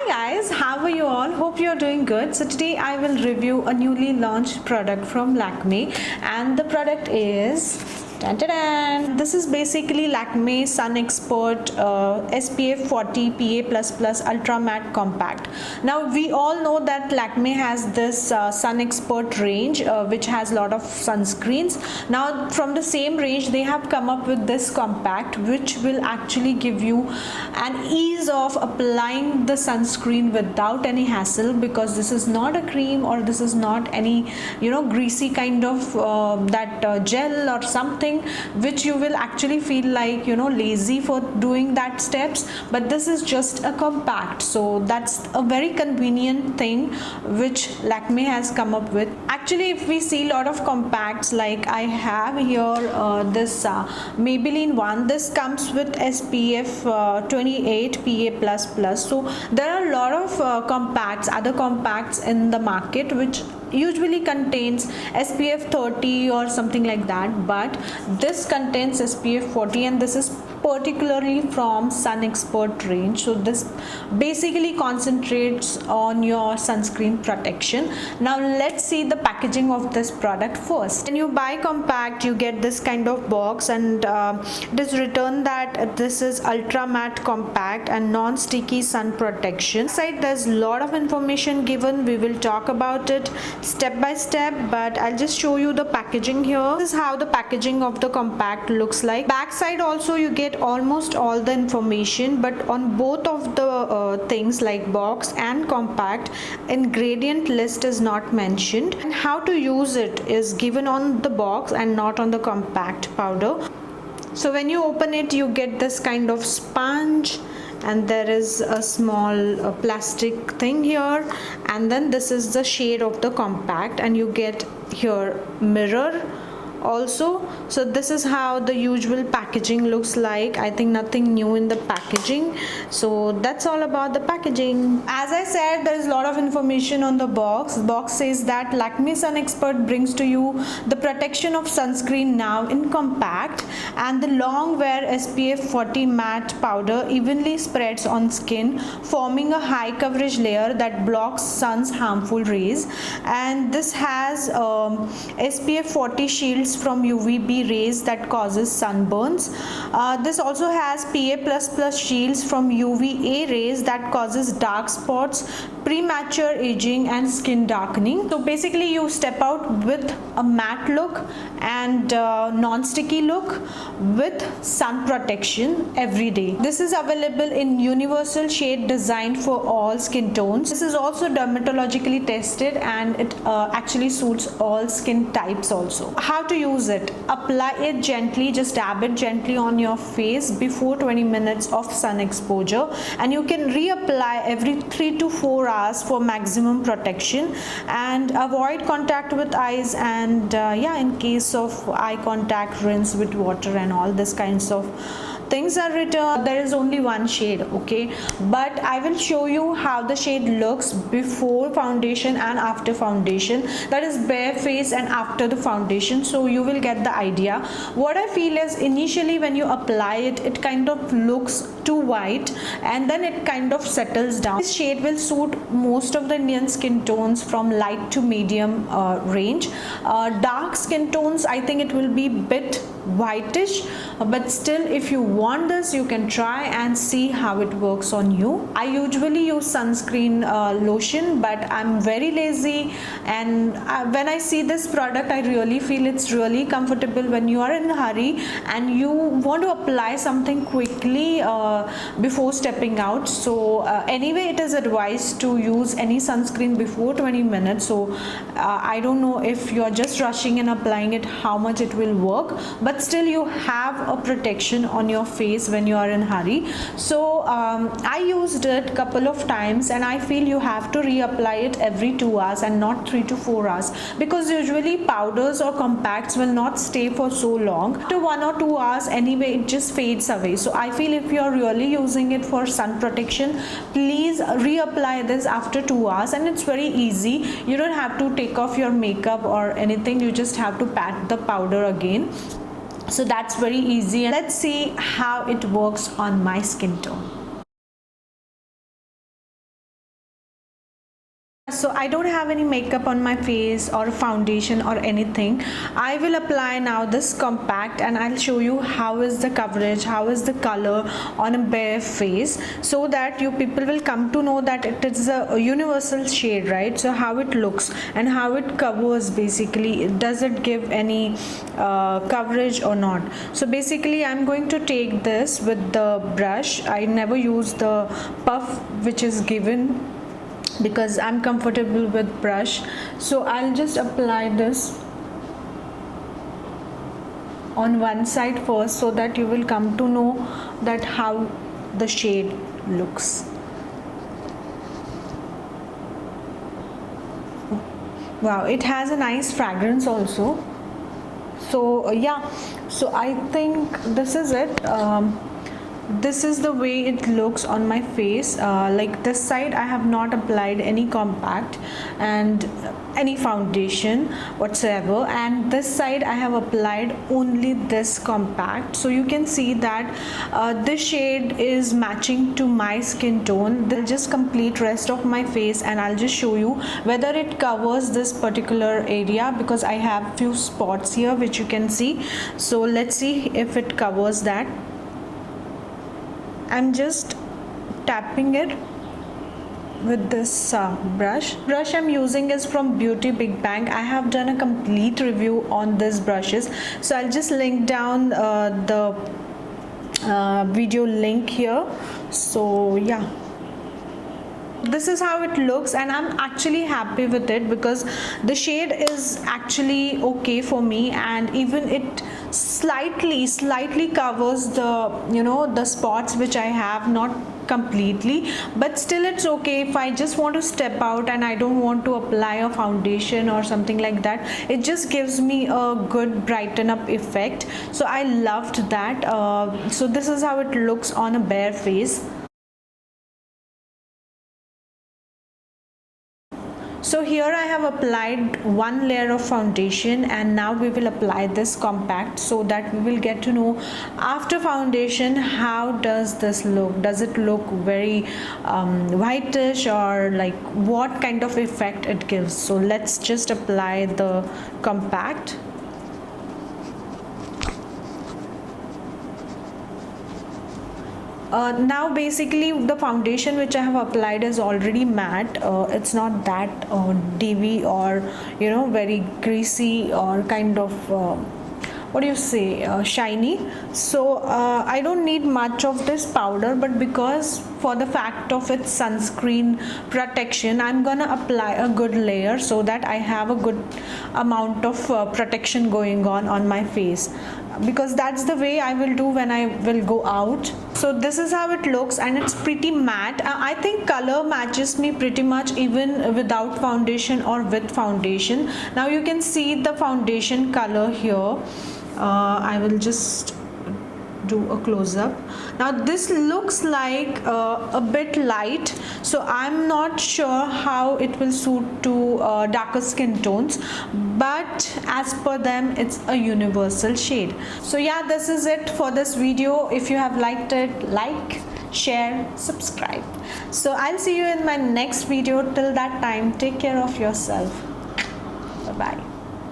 Guys, how are you all? Hope you're doing good. So today I will review a newly launched product from Lakme, and the product is this is basically Lakme Sun Expert SPF 40 PA++ Ultra Matte Compact. Now we all know that Lakme has this Sun Expert range which has a lot of sunscreens. Now from the same range they have come up with this compact, which will actually give you an ease of applying the sunscreen without any hassle, because this is not a cream or this is not any greasy kind of gel or something which you will actually feel like lazy for doing that steps. But this is just a compact, so that's a very convenient thing which Lakme has come up with. Actually, if we see a lot of compacts, like I have here this Maybelline one, this comes with SPF 28 PA++. So there are a lot of other compacts in the market which usually contains SPF 30 or something like that, but this contains SPF 40, and this is particularly from Sun Expert range. So this basically concentrates on your sunscreen protection. Now let's see the packaging of this product first. When you buy compact, you get this kind of box, and it is written that this is ultra matte compact and non-sticky sun protection. Inside there's a lot of information given. We will talk about it step by step, but I'll just show you the packaging here. This is how the packaging of the compact looks like. Backside also you get almost all the information, but on both of the things like box and compact, ingredient list is not mentioned, and how to use it is given on the box and not on the compact powder. So when you open it, you get this kind of sponge, and there is a small plastic thing here, and then this is the shade of the compact, and you get here mirror also. So this is how the usual packaging looks like. I think nothing new in the packaging. So that's all about the packaging. As I said, there is a lot of information on the box. The box says that Lakme Sun Expert brings to you the protection of sunscreen now in compact, and the long wear SPF 40 matte powder evenly spreads on skin, forming a high coverage layer that blocks sun's harmful rays. And this has SPF 40 shields from UVB rays that causes sunburns. This also has PA++ shields from UVA rays that causes dark spots, premature aging and skin darkening. So basically you step out with a matte look and non-sticky look with sun protection every day. This is available in universal shade designed for all skin tones. This is also dermatologically tested, and it actually suits all skin types also. How to use it? Apply it gently, just dab it gently on your face before 20 minutes of sun exposure, and you can reapply every 3 to 4 hours for maximum protection. And avoid contact with eyes, and in case of eye contact, rinse with water and all this kinds of things are written. There is only one shade, okay, but I will show you how the shade looks before foundation and after foundation, that is bare face and after the foundation, so you will get the idea. What I feel is initially when you apply it, it kind of looks too white, and then it kind of settles down. This shade will suit most of the Indian skin tones from light to medium range. Dark skin tones, I think it will be bit whitish, but still if you want this, you can try and see how it works on you. I usually use sunscreen lotion, but I'm very lazy, and when I see this product, I really feel it's really comfortable when you are in a hurry and you want to apply something quickly before stepping out. So anyway, it is advised to use any sunscreen before 20 minutes. So I don't know if you're just rushing and applying it, how much it will work, but still you have a protection on your face when you are in hurry. So I used it couple of times, and I feel you have to reapply it every 2 hours and not 3 to 4 hours, because usually powders or compacts will not stay for so long. After 1 or 2 hours anyway, it just fades away. So I feel if you are really using it for sun protection, please reapply this after 2 hours, and it's very easy. You don't have to take off your makeup or anything, you just have to pat the powder again. So that's very easy, and let's see how it works on my skin tone. So I don't have any makeup on my face or foundation or anything. I will apply now this compact and I'll show you how is the coverage, how is the color on a bare face, so that you people will come to know that it is a universal shade, right? So how it looks and how it covers, basically does it give any coverage or not. So basically I'm going to take this with the brush. I never use the puff which is given because I'm comfortable with brush. So I'll just apply this on one side first, so that you will come to know that how the shade looks. Wow, it has a nice fragrance also. So yeah, so I think this is it. This is the way it looks on my face. Like this side I have not applied any compact and any foundation whatsoever, and this side I have applied only this compact. So you can see that this shade is matching to my skin tone. They'll just complete rest of my face and I'll just show you whether it covers this particular area, because I have few spots here which you can see. So let's see if it covers that. I'm just tapping it with this brush I'm using is from Beauty Big Bang. I have done a complete review on these brushes, so I'll just link down the video link here. So yeah, this is how it looks and I'm actually happy with it because the shade is actually okay for me, and even it slightly covers the, you know, the spots which I have, not completely, but still it's okay. If I just want to step out and I don't want to apply a foundation or something like that, it just gives me a good brighten up effect. So I loved that. So this is how it looks on a bare face. So here I have applied one layer of foundation and now we will apply this compact, so that we will get to know after foundation how does this look. Does it look very whitish, or like what kind of effect it gives. So let's just apply the compact. Now basically the foundation which I have applied is already matte. It's not that dewy or, you know, very greasy or kind of what do you say, shiny. So I don't need much of this powder, but because for the fact of its sunscreen protection, I'm gonna apply a good layer so that I have a good amount of protection going on my face, because that's the way I will do when I will go out. So this is how it looks and it's pretty matte. I think color matches me pretty much even without foundation or with foundation. Now you can see the foundation color here. I will just do a close-up. Now this looks like a bit light, so I'm not sure how it will suit to darker skin tones, but as per them it's a universal shade. So yeah, this is it for this video. If you have liked it, like, share, subscribe. So I'll see you in my next video. Till that time, take care of yourself. Bye bye.